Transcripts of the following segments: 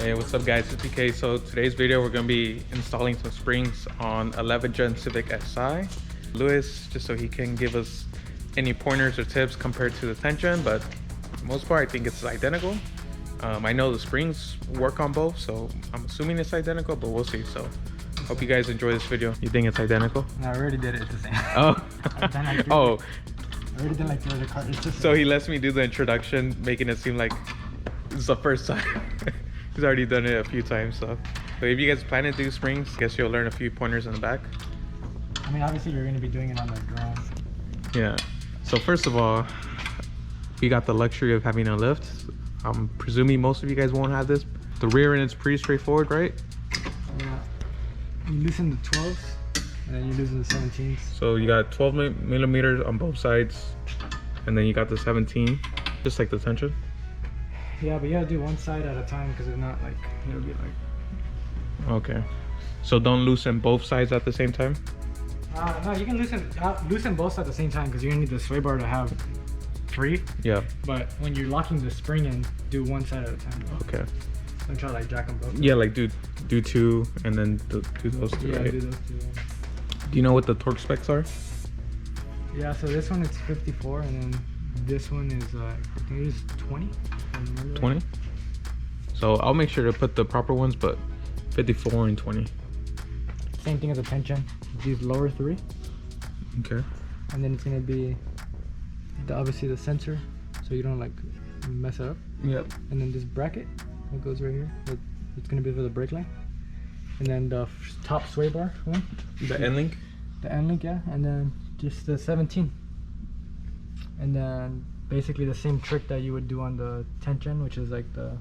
Hey, what's up guys, it's FK. So today's video we're going to be installing some springs on 11thgen Civic SI. Lewis, just so he can give us any pointers or tips compared to the 10th-gen, but for the most part I think it's identical. I know the springs work on both, so I'm assuming it's identical, but we'll see. So hope you guys enjoy this video. You think it's identical? No, I already did it. It's the same. Oh. Oh. I already did like the other card. It's just so he lets me do the introduction, making it seem like it's the first time. He's already done it a few times, so if you guys plan to do springs, I guess you'll learn a few pointers in the back. I mean, obviously you're going to be doing it on the drone. Yeah. So first of all, we got the luxury of having a lift. I'm presuming most of you guys won't have this. The rear end is pretty straightforward, right? Yeah. You loosen the 12s, and then you loosen the 17s. So you got 12 millimeters on both sides, and then you got the 17, just like the tension. Yeah, but you gotta do one side at a time, because if not, like, it'll be like... Okay. So don't loosen both sides at the same time? No, you can loosen both sides at the same time, because you're gonna need the sway bar to have free. Yeah. But when you're locking the spring in, do one side at a time. Okay. Don't try to like jack them both. Yeah, like do two and then do those two. Yeah, right? do those two. Yeah. Do you know what the torque specs are? Yeah, so this one is 54, and then this one is I think it is 20. 20. So I'll make sure to put the proper ones, but 54 and 20. Same thing as a tension. These lower three. Okay. And then it's gonna be obviously the sensor, so you don't like mess it up. Yep. And then this bracket that goes right here, it's gonna be for the brake line. And then the top sway bar one. The end link. The end link, yeah. And then just the 17. And then basically the same trick that you would do on the 10th-gen, which is like the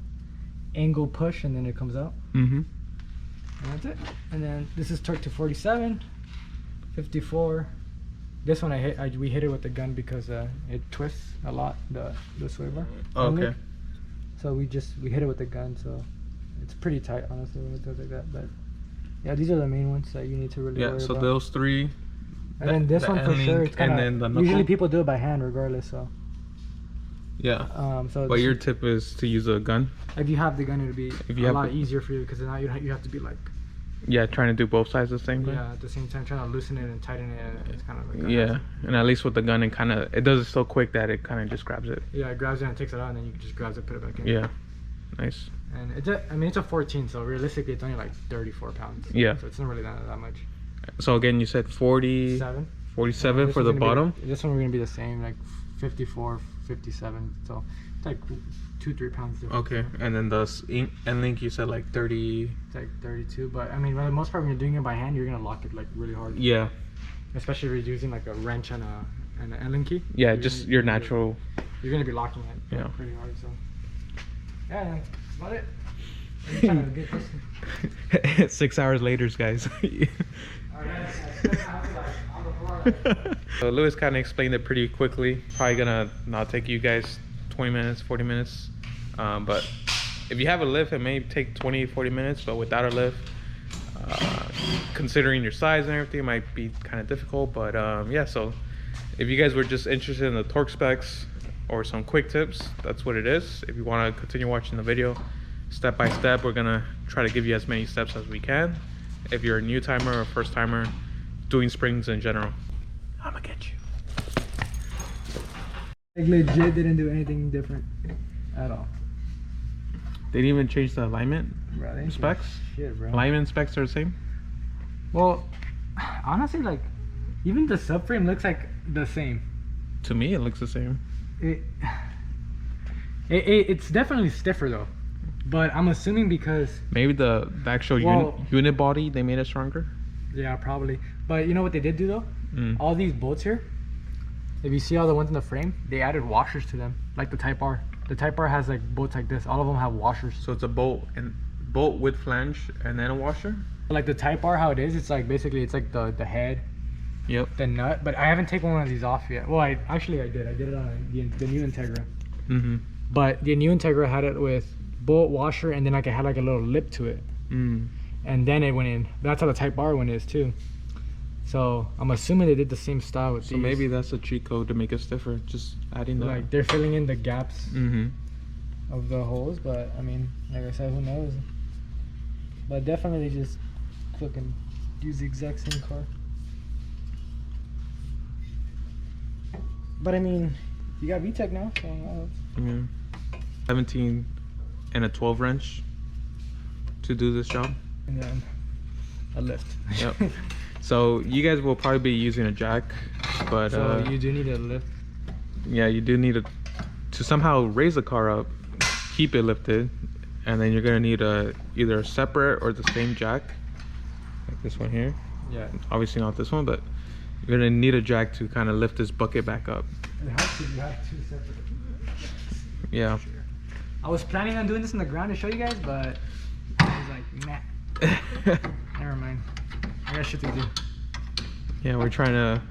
angle push and then it comes out. Mm-hmm. And that's it. And then this is torque to 47, 54. This one we hit it with the gun because it twists a lot, the sway bar. Okay. So we hit it with the gun, so it's pretty tight honestly when it goes like that. But yeah, these are the main ones that you need to really worry about. Yeah, so those three. And then this one for sure, it's kind of, usually people do it by hand regardless, so. Yeah. So but your tip is to use a gun? If you have the gun, it'll be a lot easier for you, because now you have to be like... Yeah, trying to do both sides at the same time? Yeah, at the same time, trying to loosen it and tighten it, it's kind of like... Yeah, and at least with the gun, it does it so quick that it kind of just grabs it. Yeah, it grabs it and takes it out, and then you can just grab it, put it back in. Yeah, nice. And it's a 14, so realistically it's only like 34 pounds. Yeah. So it's not really that much. So again, you said 47 for the bottom? This one we're going to be the same, like 54, 57, so it's like 2-3 pounds different. Okay, and then the end link you said like 30. It's like 32, but I mean, for the most part when you're doing it by hand, you're going to lock it like really hard. Yeah. Especially if you're using like a wrench and an Allen link key. Yeah, just your natural. You're going to be locking it pretty hard, so. Yeah, that's about it. I'm trying to get this. 6 hours later, guys. So Lewis kind of explained it pretty quickly. Probably gonna not take you guys 20 minutes, 40 minutes. But if you have a lift, it may take 20-40 minutes, but without a lift, considering your size and everything, it might be kind of difficult. But yeah, so if you guys were just interested in the torque specs or some quick tips, that's what it is. If you want to continue watching the video step by step, we're gonna try to give you as many steps as we can. If you're a new timer or first timer doing springs in general, I'm gonna get you. Like legit didn't do anything different at all. They didn't even change the alignment specs? Shit, bro. Alignment specs are the same? Well, honestly, like, even the subframe looks like the same. To me, it looks the same. It's definitely stiffer though. But I'm assuming because... Maybe the actual unit body, they made it stronger? Yeah, probably. But you know what they did do though? All these bolts here, if you see all the ones in the frame, they added washers to them, like the Type R. The Type R has like bolts like this. All of them have washers. So it's a bolt with flange and then a washer? Like the Type R, how it is, it's like basically it's like the head. Yep. The nut. But I haven't taken one of these off yet. Well, I did. I did it on the new Integra. But the new Integra had it with bolt, washer, and then like it had like a little lip to it. And then it went in. That's how the Type R one is too. So I'm assuming they did the same style with these. So maybe that's a cheat code to make it stiffer, just adding the... Like they're filling in the gaps of the holes, but I mean, like I said, who knows? But definitely just fucking use the exact same car. But I mean, you got VTEC now, so yeah. 17 and a 12 wrench to do this job. and then a lift. Yep. So you guys will probably be using a jack, but so you do need a lift. yeah, you do need to somehow raise the car up, keep it lifted, and then you're gonna need either a separate or the same jack, like this one here. Yeah. Obviously not this one, but you're gonna need a jack to kind of lift this bucket back up. It helps if you have two separate. Yeah. Sure. I was planning on doing this in the ground to show you guys, but I was like, nah. Never mind. I got shit to do. Yeah, we're trying to,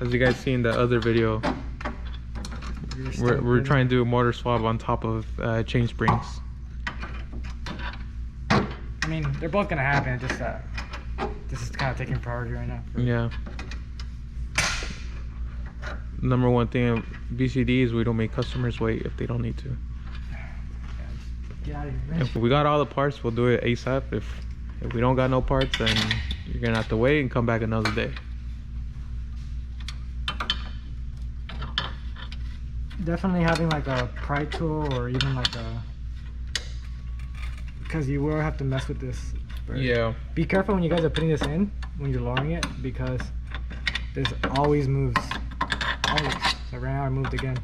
as you guys see in the other video, we're trying to do a motor swap on top of chain springs. I mean, they're both gonna happen. Just this is kind of taking priority right now. Yeah. Number one thing of BCD is we don't make customers wait if they don't need to. Get out of here, man. If we got all the parts, we'll do it ASAP. If we don't got no parts, then you're gonna have to wait and come back another day. Definitely having like a pry tool or even like a, because you will have to mess with this. Yeah. Be careful when you guys are putting this in, when you're lowering it, because this always moves. Always. So right now I moved again.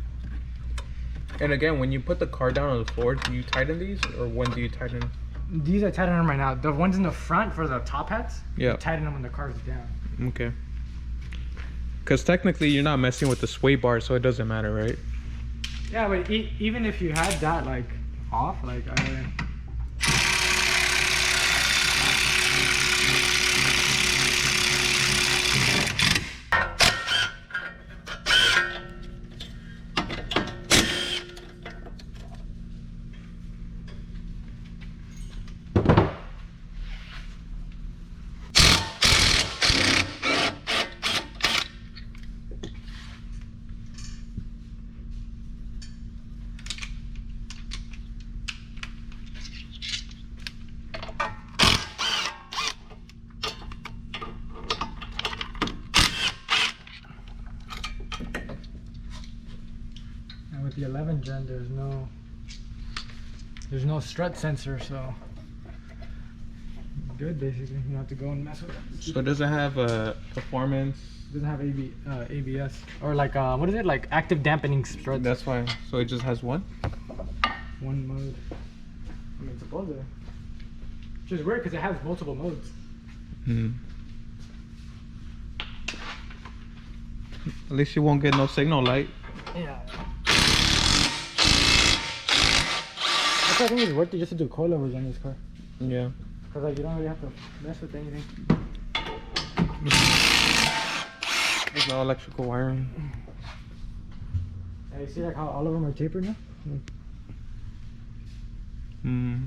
And again, when you put the car down on the floor, do you tighten these, or when do you tighten? These I tighten them right now. The ones in the front for the top hats, Yeah. you tighten them when the car's down. Okay. Because technically you're not messing with the sway bar, so it doesn't matter, right? Yeah, but even if you had that like off, like and with the 11thgen, there's no strut sensor, so good basically. You don't have to go and mess with it. So it doesn't have a performance. It doesn't have ABS or like what is it, like active dampening struts? That's fine. So it just has one. One mode. I mean, supposedly. Which is weird because it has multiple modes. Hmm. At least you won't get no signal light. Yeah. That's why I think it's worth it just to do coilovers on this car. Yeah. Because like you don't really have to mess with anything. There's no electrical wiring. Yeah, you see like how all of them are tapered now? Hmm.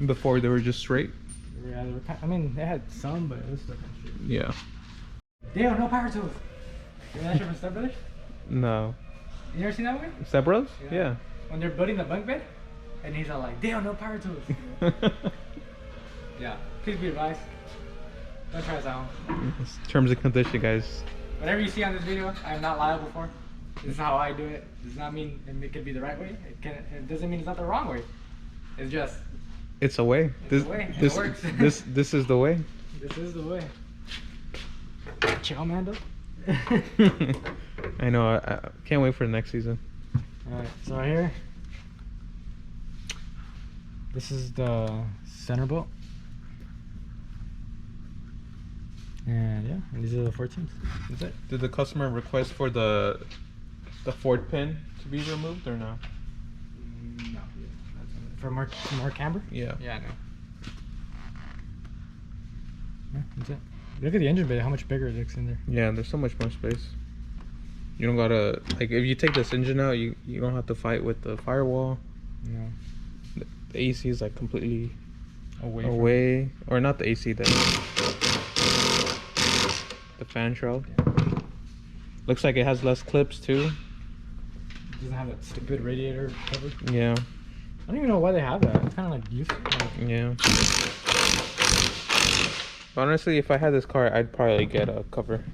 Before they were just straight. Yeah, they were I mean, they had some, but it was still kind of straight. Yeah. Damn, no power tools. You know that shit from Step Brothers? No. You never seen that movie? Step Bros? Yeah. When they're building the bunk bed, and he's all like, damn, no power tools. Yeah, please be advised. Don't try this out. Terms and conditions, guys. Whatever you see on this video, I am not liable for. This is how I do it. Does not mean it could be the right way. It doesn't mean it's not the wrong way. It's just. It's a way. It's a way. This it works. this is the way. This is the way. Chill, Mando. I know. I can't wait for the next season. Alright, so right here, this is the center bolt. And yeah, and these are the 14s. That's it. Did the customer request for the Ford pin to be removed or no? No. For more camber? Yeah. Yeah, no. Yeah, that's it. Look at the engine bay, how much bigger it looks in there. Yeah, there's so much more space. You don't gotta, like, if you take this engine out, you don't have to fight with the firewall. No. The AC is like completely Away. Or not the AC, the fan shroud. Yeah. Looks like it has less clips too. It doesn't have that stupid radiator cover. Yeah. I don't even know why they have that. It's kind of like useful. Yeah. Honestly, if I had this car, I'd probably get a cover.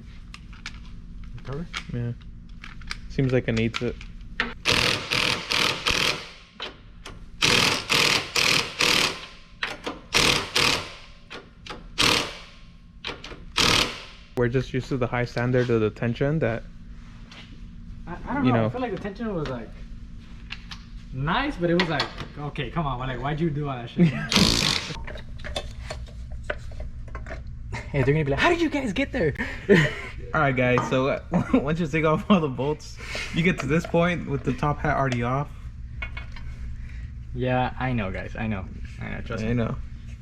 Cover? Yeah. Seems like it needs it. We're just used to the high standard of the tension that I don't know. I feel like the tension was like nice, but it was like, okay, come on, like why'd you do all that shit? Hey, they're gonna be like, how did you guys get there? Alright guys, so once you take off all the bolts, you get to this point with the top hat already off. Yeah, I know guys, I know, trust me.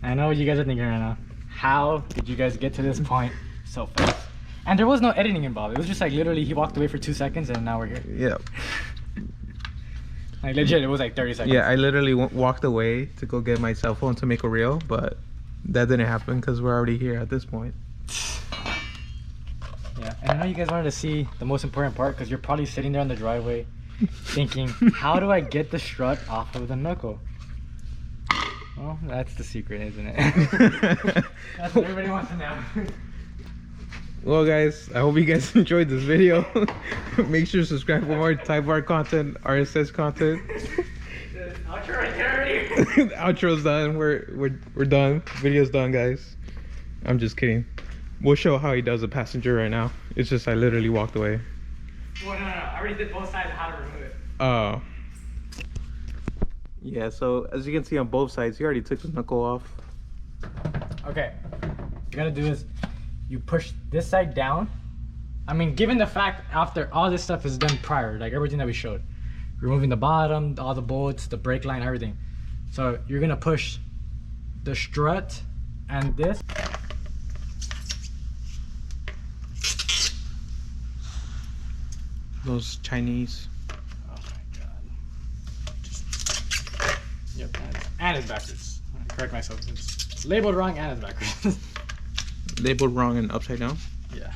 I know what you guys are thinking right now. How did you guys get to this point so fast? And there was no editing involved. It was just like literally he walked away for 2 seconds and now we're here. Yeah. Like legit, it was like 30 seconds. Yeah, I literally walked away to go get my cell phone to make a reel, but that didn't happen because we're already here at this point. Yeah, and I know you guys wanted to see the most important part because you're probably sitting there on the driveway thinking, how do I get the strut off of the knuckle? Well, that's the secret, isn't it? That's what everybody wants to know. Well guys, I hope you guys enjoyed this video. Make sure to subscribe for more Type R content, RSS content. Outro right there already. The outro's done. We're done. Video's done, guys. I'm just kidding. We'll show how he does a passenger right now. It's just I literally walked away. Well, no, I already did both sides how to remove it. Oh. Yeah, so as you can see on both sides, he already took the knuckle off. Okay. What you gotta do is you push this side down. I mean, given the fact after all this stuff is done prior, like everything that we showed, removing the bottom, all the bolts, the brake line, everything. So you're gonna push the strut and this. Those Chinese. Oh my god. Yep, and it's backwards. Correct myself. It's labeled wrong and it's backwards. Labeled wrong and upside down? Yeah.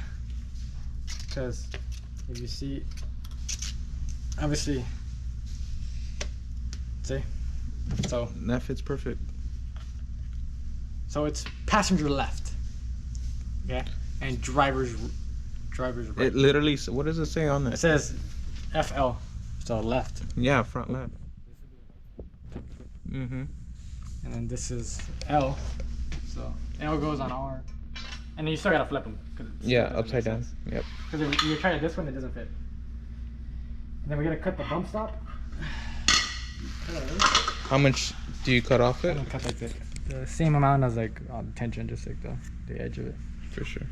Because if you see, obviously, see? So that fits perfect. So it's passenger left. Okay? And driver's right. It literally, what does it say on that? It says FL, so left. Yeah, front left. Mm-hmm. And then this is L, so L goes on R. And then you still gotta flip them. Yeah, upside down. Yep. Because if you try this one, it doesn't fit. And then we gotta cut the bump stop. How much do you cut off it? I'm gonna cut like the same amount as like tension, just like the edge of it. For sure.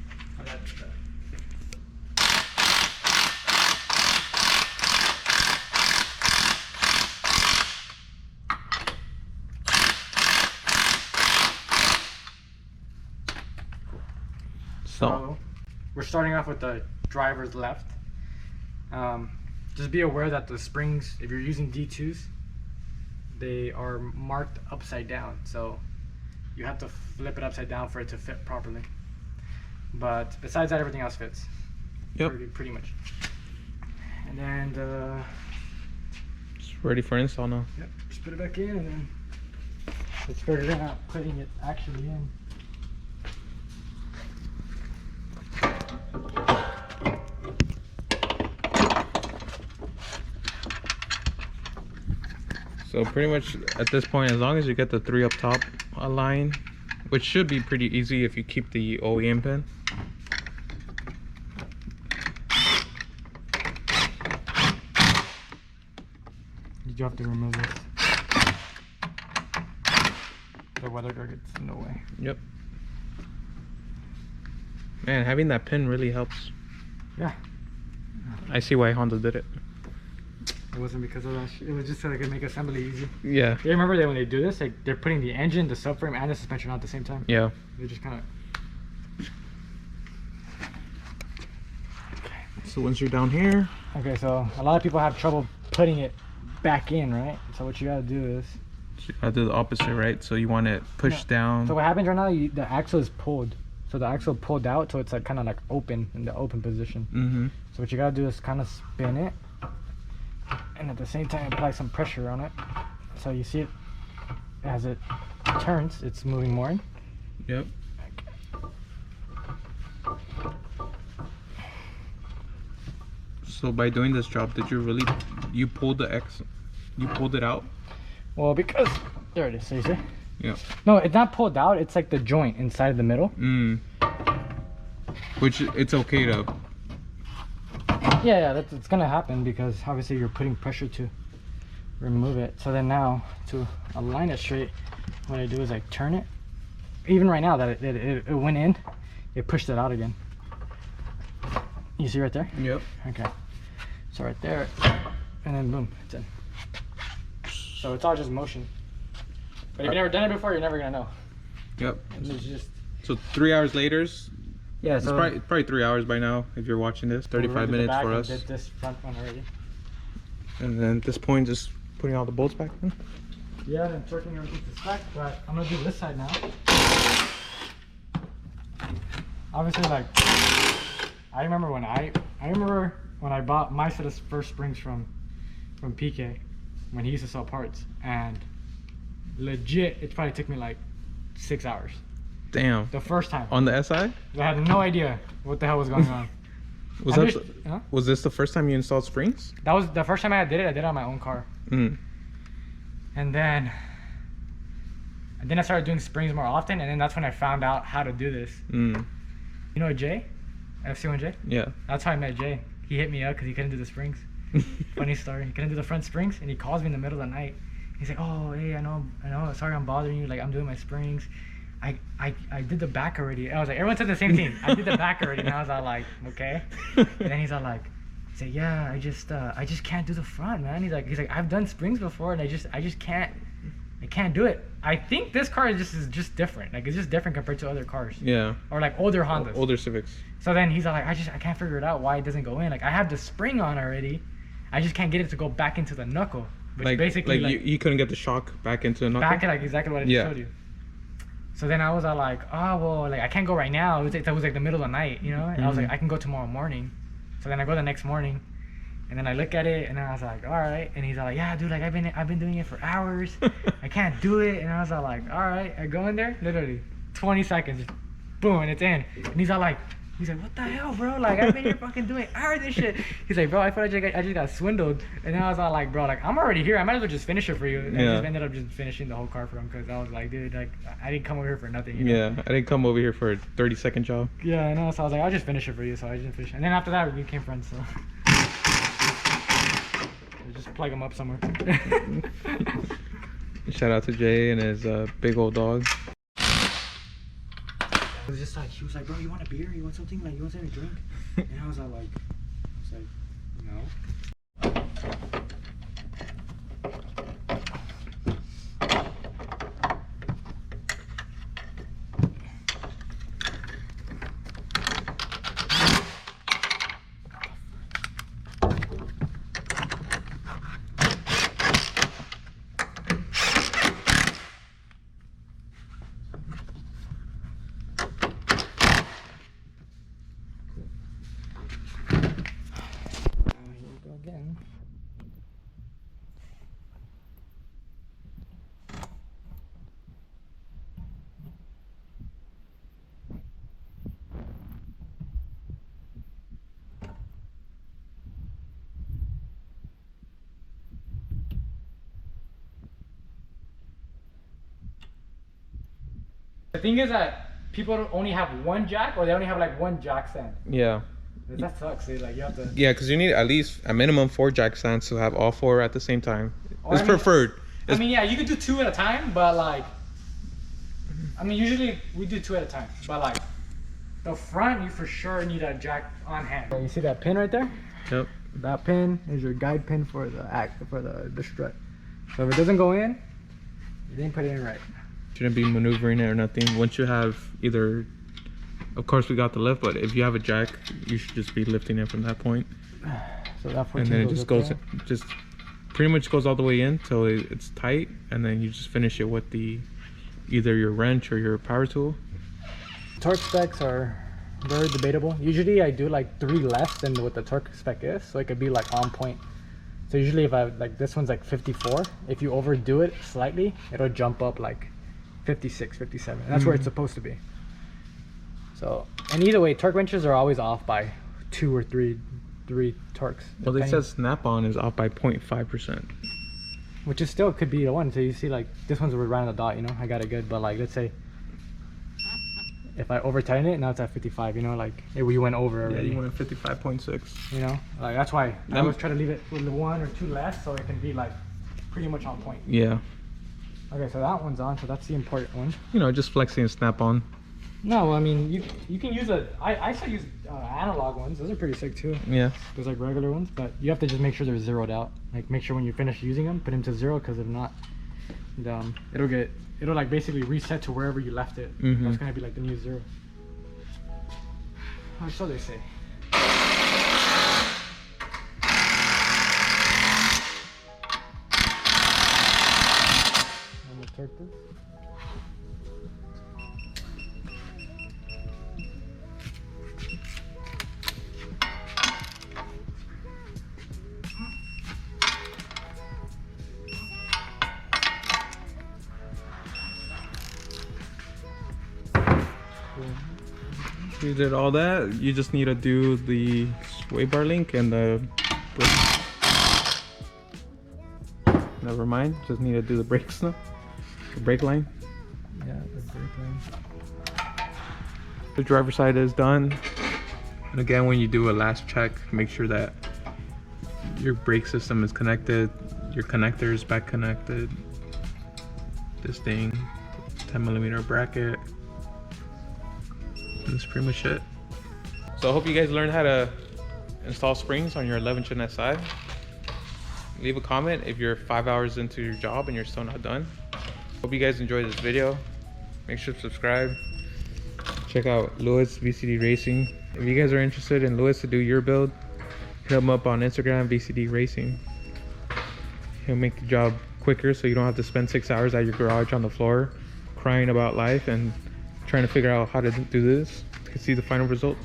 So we're starting off with the driver's left. Just be aware that the springs, if you're using D2s, they are marked upside down. So you have to flip it upside down for it to fit properly. But besides that, everything else fits. Yep. Pretty much. And then it's ready for install now. Yep. Just put it back in and then let's figure out putting it actually in. So pretty much at this point, as long as you get the 3 up top aligned, which should be pretty easy if you keep the OEM pin. You do have to remove this. The weather guard gets in the way. Yep. Man, having that pin really helps. Yeah. I see why Honda did it. It wasn't because of that shit. It was just so they could make assembly easy. Yeah. You remember that when they do this, like they're putting the engine, the subframe, and the suspension on at the same time? Yeah. They just kind of... So once you're down here... Okay, so a lot of people have trouble putting it back in, right? So what you gotta do is... You gotta do the opposite, right? So you want it pushed down. So what happens right now, the axle is pulled. So the axle pulled out, so it's like kind of like open, in the open position. Mm-hmm. So what you gotta do is kind of spin it. And at the same time apply some pressure on it. So you see it, as it turns, it's moving more. Yep. So by doing this job, did you pulled it out? Well, because there it is. So you see? Yeah. No, it's not pulled out. It's like the joint inside the middle. Which it's okay to. Yeah, it's gonna happen because obviously you're putting pressure to remove it. So then now to align it straight, what I do is I turn it. Even right now that it went in, it pushed it out again. You see right there? Yep. Okay. So right there, and then boom, it's in. So it's all just motion. But if you've never done it before, you're never gonna know. Yep. It's just. So 3 hours later. Yeah, it's so probably 3 hours by now if you're watching this. 35 minutes for us. Did this front one already. And then at this point, just putting all the bolts back in. Yeah, and torquing everything to spec, but I'm gonna do this side now. Obviously, like I remember when I bought my set of first springs from PK when he used to sell parts, and legit, it probably took me like 6 hours. Damn. The first time. On the SI? I had no idea what the hell was going on. Was this the first time you installed springs? That was the first time I did it. I did it on my own car. And then I started doing springs more often, and then that's when I found out how to do this. You know Jay? FE1 Jay? Yeah. That's how I met Jay. He hit me up because he couldn't do the springs. Funny story. He couldn't do the front springs, and he calls me in the middle of the night. He's like, "Oh, hey, I know, sorry I'm bothering you. Like, I'm doing my springs. I did the back already." And I was like, everyone said the same thing. I did the back already. And I was all like, okay. And then he's all like, yeah, I just can't do the front, man. He's like, I've done springs before, and I just can't do it. I think this car is just different. Like, it's just different compared to other cars. Yeah. Or like older Hondas. Older Civics. So then he's like, I can't figure it out why it doesn't go in. Like, I have the spring on already. I just can't get it to go back into the knuckle. Which basically you couldn't get the shock back into the knuckle? Back, like exactly what I just showed you. So then I was all like, oh, well, like I can't go right now. It was like the middle of the night, you know? And I was like, I can go tomorrow morning. So then I go the next morning, and then I look at it, and I was like, all right. And he's all like, yeah, dude, like I've been doing it for hours. I can't do it. And I was all like, all right. I go in there, literally 20 seconds, just boom, and it's in. And he's like, what the hell, bro? Like, I've been here fucking doing hours this shit. He's like, bro, I feel like I just got swindled. And then I was all like, bro, like I'm already here. I might as well just finish it for you. And I just ended up just finishing the whole car for him because I was like, dude, like I didn't come over here for nothing. You know? Yeah, I didn't come over here for a 30-second job. Yeah, I know. So I was like, I'll just finish it for you. So I just finished. And then after that, we became friends. So just plug him up somewhere. Shout out to Jay and his big old dog. It was just like, he was like, bro, you want a beer? You want something? Like, you want something to drink? And I was like, no. Again. The thing is that people only have one jack, or they only have like one jack stand. Yeah. That sucks, dude. Like, you have to... Yeah, because you need at least a minimum 4 jack stands to have all 4 at the same time. It's preferred. I mean, yeah, you could do 2 at a time, but like... I mean, usually we do 2 at a time. But like, the front, you for sure need a jack on hand. You see that pin right there? Yep. That pin is your guide pin for the strut. So if it doesn't go in, you didn't put it in right. Shouldn't be maneuvering it or nothing. Once you have either... Of course, we got the lift, but if you have a jack, you should just be lifting it from that point. So that 14 and then it just goes, just pretty much goes all the way in till it's tight, and then you just finish it with either your wrench or your power tool. Torque specs are very debatable. Usually, I do like 3 less than what the torque spec is, so it could be like on point. So usually, if I like this one's like 54, if you overdo it slightly, it'll jump up like 56, 57. That's where it's supposed to be. So, and either way, torque wrenches are always off by 2 or 3 torques. Well, they said snap-on is off by 0.5%. Which is still could be the one. So you see, like, this one's around the dot, you know, I got it good. But like, let's say if I over tighten it, now it's at 55, you know, like we went over already. Yeah, you went 55.6. You know, like that's why I always try to leave it with 1 or 2 less so it can be like pretty much on point. Yeah. Okay, so that one's on, so that's the important one. You know, just flexing and snap-on. No, I mean, you can use I still use analog ones. Those are pretty sick too. Yeah. Those like regular ones, but you have to just make sure they're zeroed out. Like make sure when you finish using them, put them to 0, because if not, it'll like basically reset to wherever you left it. That's gonna be like the new 0. Or so they say. I'm gonna torque this. You did all that. You just need to do the sway bar link and the brake. Never mind. Just need to do the brakes now. The brake line. Yeah, the brake line. The driver's side is done. And again, when you do a last check, make sure that your brake system is connected, your connector is back connected. This thing, 10mm bracket. That's pretty much it. So I hope you guys learned how to install springs on your 11thgen SI. Leave a comment if you're 5 hours into your job and you're still not done. Hope you guys enjoyed this video. Make sure to subscribe. Check out Lewis VCD Racing. If you guys are interested in Lewis to do your build, hit him up on Instagram, VCD Racing. He'll make the job quicker so you don't have to spend 6 hours at your garage on the floor crying about life and trying to figure out how to do this to see the final results.